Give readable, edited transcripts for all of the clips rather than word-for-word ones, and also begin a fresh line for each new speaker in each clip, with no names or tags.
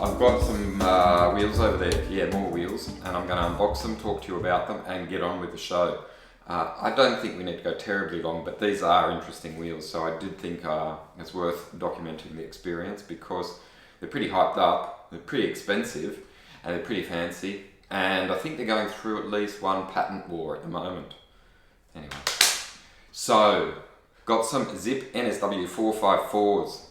I've got some wheels over there, yeah, more wheels, and I'm going to unbox them, talk to you about them, and get on with the show. I don't think we need to go terribly long, but these are interesting wheels, so I did think it's worth documenting the experience because they're pretty hyped up, they're pretty expensive, and they're pretty fancy, and I think they're going through at least one patent war at the moment. Anyway, so got some Zipp NSW 454s.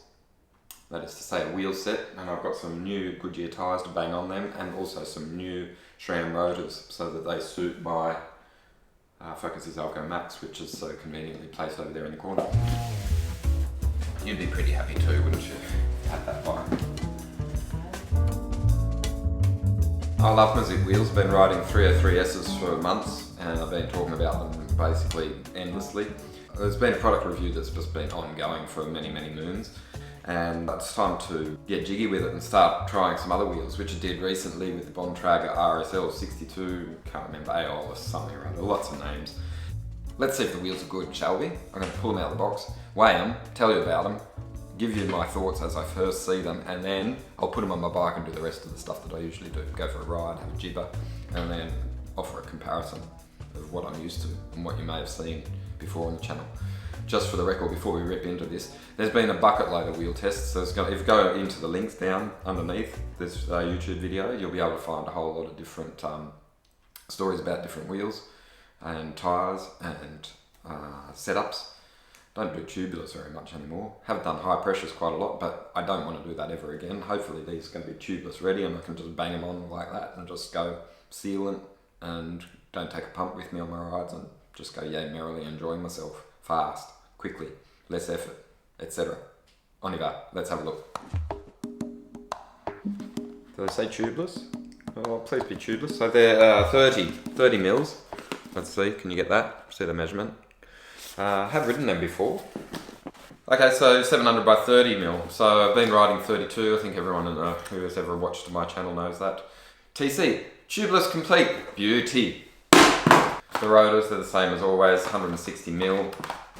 That is to say a wheel set, and I've got some new Goodyear tyres to bang on them, and also some new SRAM rotors so that they suit my Focus's Alco Max, which is so conveniently placed over there in the corner. You'd be pretty happy too, wouldn't you? Had that bike. I love my Zipp wheels. I've been riding 303Ss for months, and I've been talking about them basically endlessly. There's been a product review that's just been ongoing for many moons. And it's time to get jiggy with it and start trying some other wheels, which I did recently with the Bontrager RSL 62, can't remember, AOL or something around, lots of names. Let's see if the wheels are good, shall we? I'm going to pull them out of the box, weigh them, tell you about them, give you my thoughts as I first see them, and then I'll put them on my bike and do the rest of the stuff that I usually do. Go for a ride, have a jibber, and then offer a comparison of what I'm used to and what you may have seen before on the channel. Just for the record, before we rip into this, there's been a bucket load of wheel tests. So if you go into the links down underneath this YouTube video, you'll be able to find a whole lot of different stories about different wheels and tyres and setups. Don't do tubulars very much anymore. Have done high pressures quite a lot, but I don't want to do that ever again. Hopefully these are going to be tubeless ready and I can just bang them on like that and just go sealant and don't take a pump with me on my rides and just go yay merrily enjoying myself. Fast, quickly, less effort, etc. On y va, let's have a look. Did I say tubeless? Oh, please be tubeless. So they're 30 mils. Let's see, can you get that? See the measurement. Have ridden them before. Okay, so 700 by 30 mil. So I've been riding 32. I think everyone who has ever watched my channel knows that. TC, tubeless complete, beauty. The rotors, they're the same as always, 160 mil.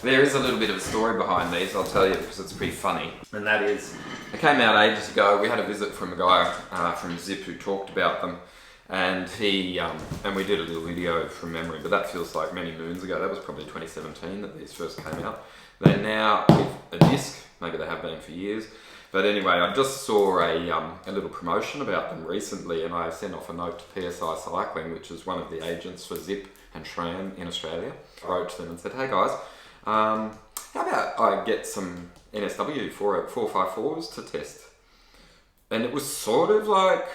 There is a little bit of a story behind these, I'll tell you, because it's pretty funny. And that is, they came out ages ago. We had a visit from a guy from Zipp who talked about them. And and we did a little video from memory, but that feels like many moons ago. That was probably 2017 that these first came out. They're now with a disc, maybe they have been for years. But anyway, I just saw a little promotion about them recently, and I sent off a note to PSI Cycling, which is one of the agents for Zipp and SRAM in Australia. I wrote to them and said, hey guys, how about I get some NSW 454s to test? And it was sort of like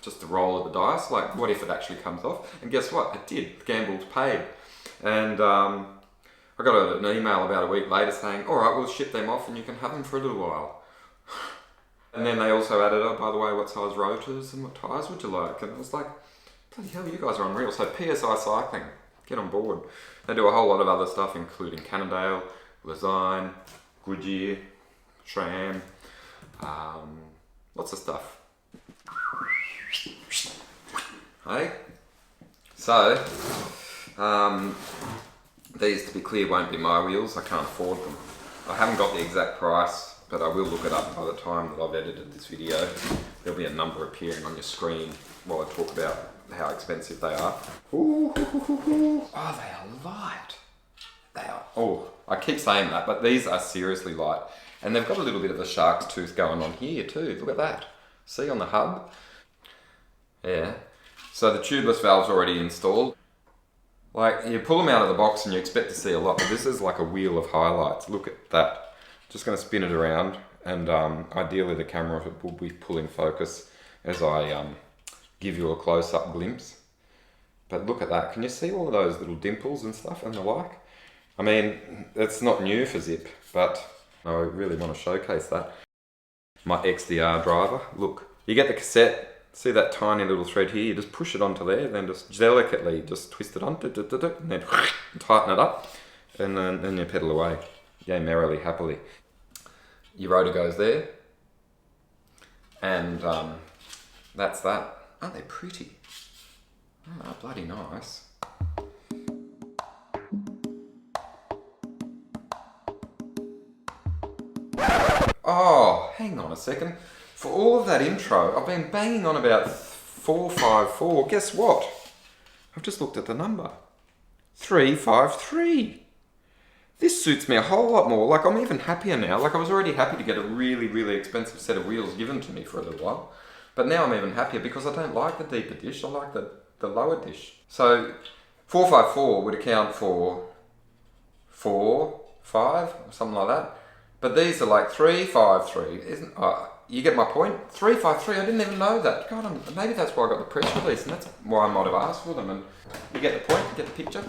just a roll of the dice, like what if it actually comes off? And guess what? It did. Gamble's paid. And I got an email about a week later saying, all right, we'll ship them off and you can have them for a little while. And then they also added, oh, by the way, what size rotors and what tyres would you like? And I was like, bloody hell, you guys are unreal. So PSI Cycling, get on board. They do a whole lot of other stuff, including Cannondale, Lesign, Goodyear, SRAM, lots of stuff. Hey? So, these, to be clear, won't be my wheels. I can't afford them. I haven't got the exact price, but I will look it up by the time that I've edited this video. There'll be a number appearing on your screen while I talk about how expensive they are. Ooh, oh, they are light. They are, oh, I keep saying that, but these are seriously light. And they've got a little bit of a shark's tooth going on here too. Look at that. See on the hub? Yeah. So the tubeless valve's already installed. Like, you pull them out of the box and you expect to see a lot, but this is like a wheel of highlights. Look at that. Just going to spin it around, and ideally the camera will be pulling focus as I give you a close-up glimpse. But look at that. Can you see all of those little dimples and stuff and the like? I mean, it's not new for Zipp, but I really want to showcase that. My XDR driver. Look, you get the cassette. See that tiny little thread here? You just push it onto there, then just delicately just twist it on, and then tighten it up, and then you pedal away. Yay merrily, happily. Your rotor goes there, and that's that. Aren't they pretty? Oh, bloody nice. Oh, hang on a second. For all of that intro, I've been banging on about 454. Guess what? I've just looked at the number. 353. This suits me a whole lot more. Like, I'm even happier now. Like, I was already happy to get a really, really expensive set of wheels given to me for a little while. But now I'm even happier because I don't like the deeper dish. I like the lower dish. So 454 would account for 4, 5, something like that. But these are like 353. You get my point? 353, I didn't even know that. God, maybe that's why I got the press release, and that's why I might have asked for them. And you get the point, you get the picture.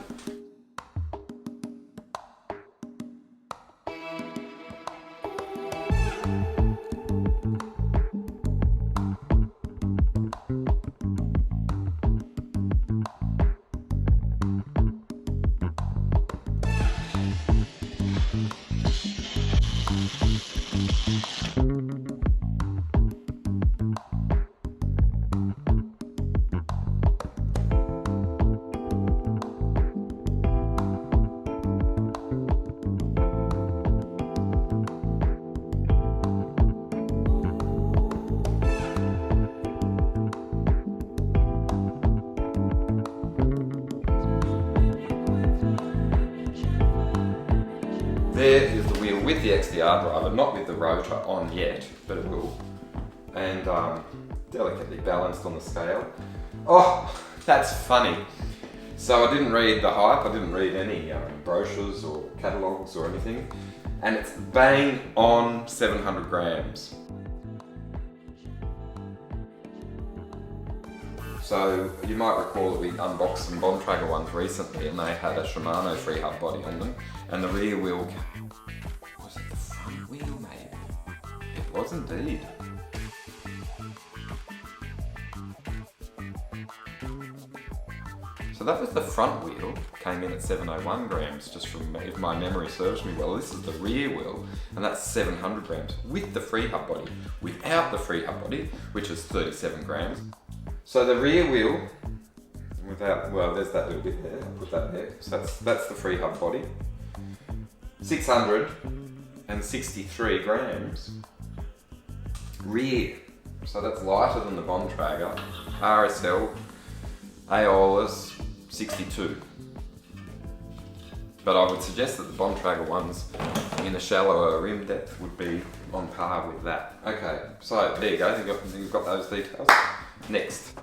There is the wheel with the XDR driver, not with the rotor on yet, but it will. And delicately balanced on the scale. Oh, that's funny. So I didn't read the hype, I didn't read any brochures or catalogues or anything. And it's bang on 700 grams. So you might recall that we unboxed some Bontrager ones recently, and they had a Shimano free hub body on them, and the rear wheel, was it the front wheel maybe? It was indeed. So that was the front wheel, came in at 701 grams, just from, if my memory serves me well. This is the rear wheel, and that's 700 grams with the free hub body. Without the free hub body, which is 37 grams. So the rear wheel, without, well, there's that little bit there, I'll put that there. So that's the free hub body. 663 grams. Rear, so that's lighter than the Bontrager. RSL, Aeolus, 62. But I would suggest that the Bontrager ones in a shallower rim depth would be on par with that. Okay, so there you go, you've got those details. Next.